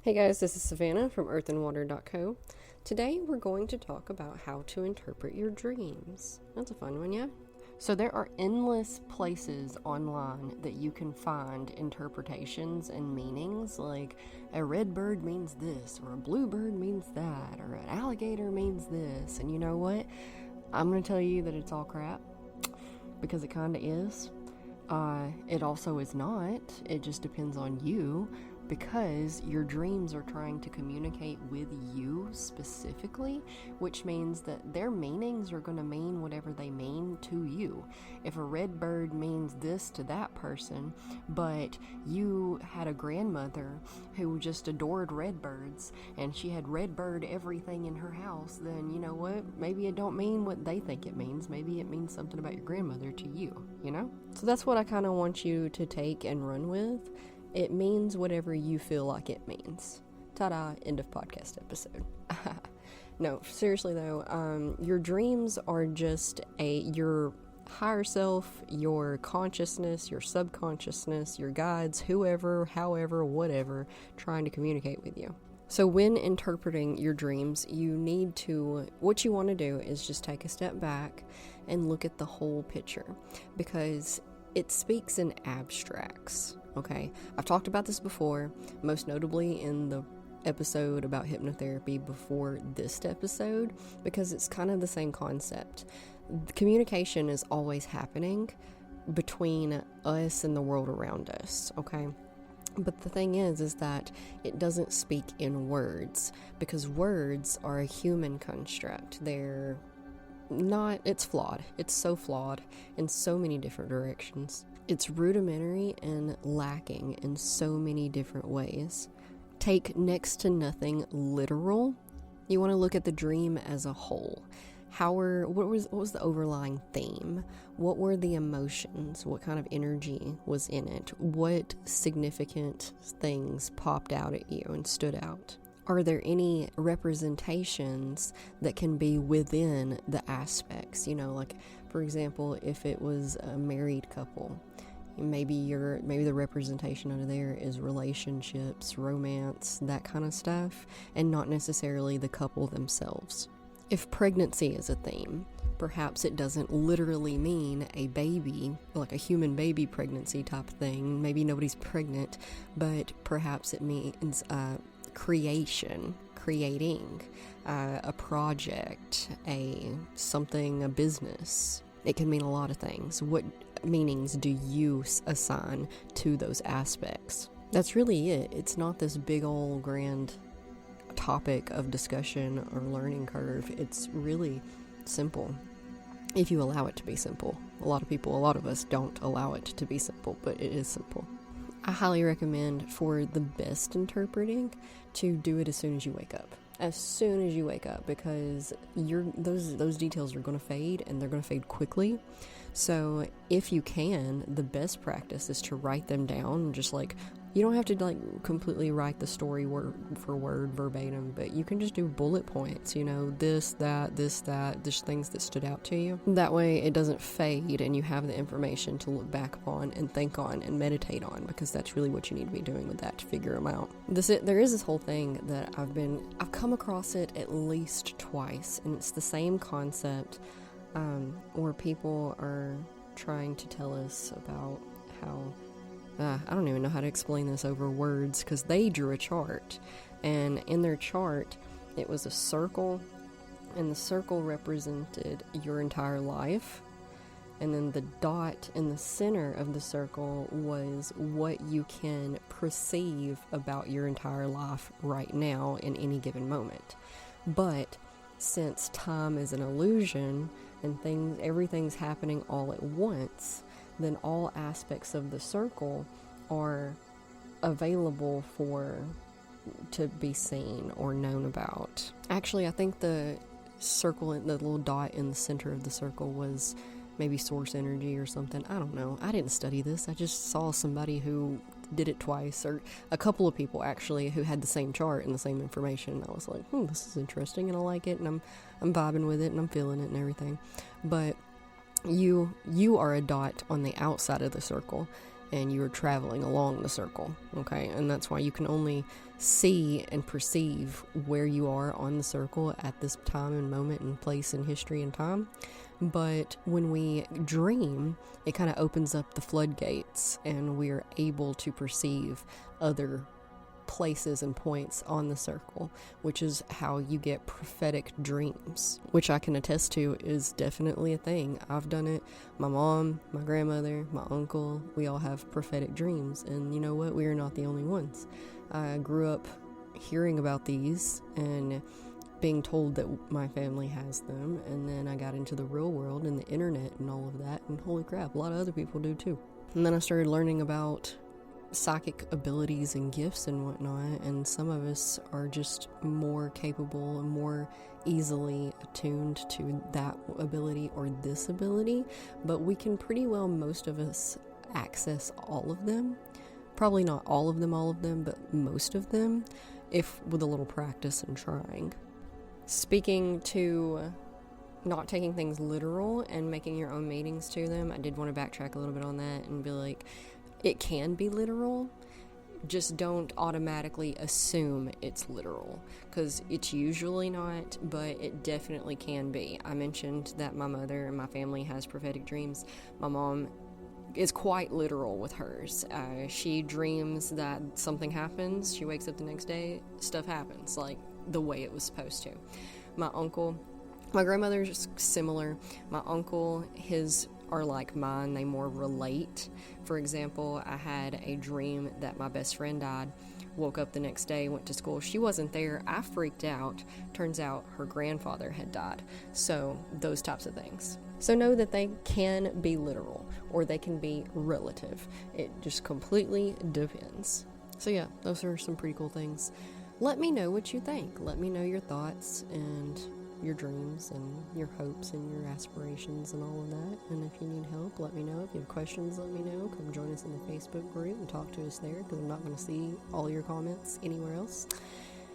Hey guys, this is Savannah from earthandwater.co. Today we're going to talk about how to interpret your dreams. That's a fun one, yeah? So there are endless places online that you can find interpretations and meanings, like a red bird means this, or a blue bird means that, or an alligator means this. And you know what? I'm going to tell you that it's all crap, because it kind of is. It also is not. It just depends on you, because your dreams are trying to communicate with you specifically, which means that their meanings are going to mean whatever they mean to you. If a red bird means this to that person, but you had a grandmother who just adored red birds, and she had red bird everything in her house, then you know what? Maybe it don't mean what they think it means. Maybe it means something about your grandmother to you, you know? So that's what I kind of want you to take and run with. It means whatever you feel like it means. Ta-da, end of podcast episode. No, seriously though, your dreams are just your higher self, your consciousness, your subconsciousness, your guides, whoever, however, whatever, trying to communicate with you. So when interpreting your dreams, what you want to do is just take a step back and look at the whole picture, because it speaks in abstracts. Okay, I've talked about this before, most notably in the episode about hypnotherapy before this episode, because it's kind of the same concept. Communication is always happening between us and the world around us, okay? But the thing is that it doesn't speak in words, because words are a human construct. It's flawed. It's so flawed in so many different directions. It's rudimentary and lacking in so many different ways. Take next to nothing literal. You want to look at the dream as a whole. What was the overlying theme? What were the emotions? What kind of energy was in it? What significant things popped out at you and stood out? Are there any representations that can be within the aspects? You know, like, for example, if it was a married couple, maybe the representation under there is relationships, romance, that kind of stuff, and not necessarily the couple themselves. If pregnancy is a theme, perhaps it doesn't literally mean a baby, like a human baby pregnancy type thing. Maybe nobody's pregnant, but perhaps it means creating a project, a business. It can mean a lot of things. What meanings do you assign to those aspects? That's really it. It's not this big old grand topic of discussion or learning curve. It's really simple if you allow it to be simple. A lot of us don't allow it to be simple, but it is simple. I highly recommend, for the best interpreting, to do it as soon as you wake up. As soon as you wake up, because those details are going to fade, and they're going to fade quickly. So if you can, the best practice is to write them down. Just like, you don't have to completely write the story word for word verbatim, but you can just do bullet points, this, that, just things that stood out to you. That way it doesn't fade, and you have the information to look back upon and think on and meditate on, because that's really what you need to be doing with that, to figure them out. There is this whole thing that I've come across it at least twice, and it's the same concept, where people are trying to tell us about how I don't even know how to explain this over words, because they drew a chart, and in their chart it was a circle, and the circle represented your entire life, and then the dot in the center of the circle was what you can perceive about your entire life right now in any given moment. But since time is an illusion and everything's happening all at once, then all aspects of the circle are available to be seen or known about. Actually, I think the circle, the little dot in the center of the circle, was maybe source energy or something. I don't know. I didn't study this. I just saw somebody who did it twice, or a couple of people actually, who had the same chart and the same information. I was like, this is interesting, and I like it, and I'm vibing with it, and I'm feeling it and everything. But you are a dot on the outside of the circle, and you are traveling along the circle, okay? And that's why you can only see and perceive where you are on the circle at this time and moment and place in history and time. But when we dream, it kind of opens up the floodgates, and we're able to perceive other places and points on the circle, which is how you get prophetic dreams, which I can attest to is definitely a thing. I've done it. My mom, my grandmother, my uncle, we all have prophetic dreams, and you know what? We are not the only ones. I grew up hearing about these and being told that my family has them, and then I got into the real world and the internet and all of that, and holy crap, a lot of other people do too. And then I started learning about psychic abilities and gifts and whatnot, and some of us are just more capable and more easily attuned to that ability or this ability, but we can pretty well, most of us, access all of them. Probably not all of them, but most of them, if with a little practice and trying. Speaking to not taking things literal and making your own meanings to them, I did want to backtrack a little bit on that and be like, it can be literal, just don't automatically assume it's literal, because it's usually not, but it definitely can be. I mentioned that my mother and my family has prophetic dreams. My mom is quite literal with hers. She dreams that something happens, she wakes up the next day, stuff happens, like the way it was supposed to. My uncle, my grandmother's similar. My uncle, his are like mine, they more relate. For example, I had a dream that my best friend died, woke up the next day, went to school, she wasn't there, I freaked out, turns out her grandfather had died. So those types of things. So know that they can be literal or they can be relative. It just completely depends. So yeah, those are some pretty cool things. Let me know what you think. Let me know your thoughts and your dreams and your hopes and your aspirations and all of that. And if you need help, let me know. If you have questions, let me know. Come join us in the Facebook group and talk to us there, because I'm not going to see all your comments anywhere else.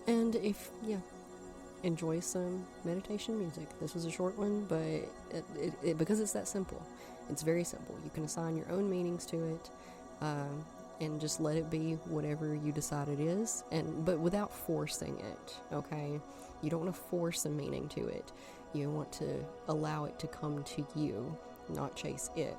And if, enjoy some meditation music. This was a short one, but it because it's that simple. It's very simple. You can assign your own meanings to it, and just let it be whatever you decide it is, but without forcing it, okay? You don't want to force a meaning to it. You want to allow it to come to you, not chase it.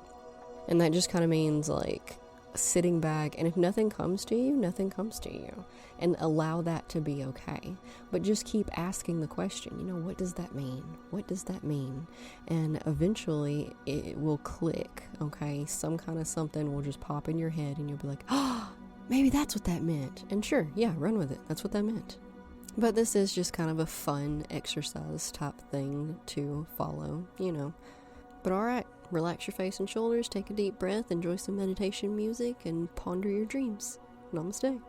And that just kind of means like sitting back, and if nothing comes to you, nothing comes to you, and allow that to be okay. But just keep asking the question, what does that mean? What does that mean? And eventually it will click, okay? Some kind of something will just pop in your head, and you'll be like, oh, maybe that's what that meant. And sure, run with it. That's what that meant. But this is just kind of a fun exercise type thing to follow, But alright, relax your face and shoulders, take a deep breath, enjoy some meditation music, and ponder your dreams. Namaste.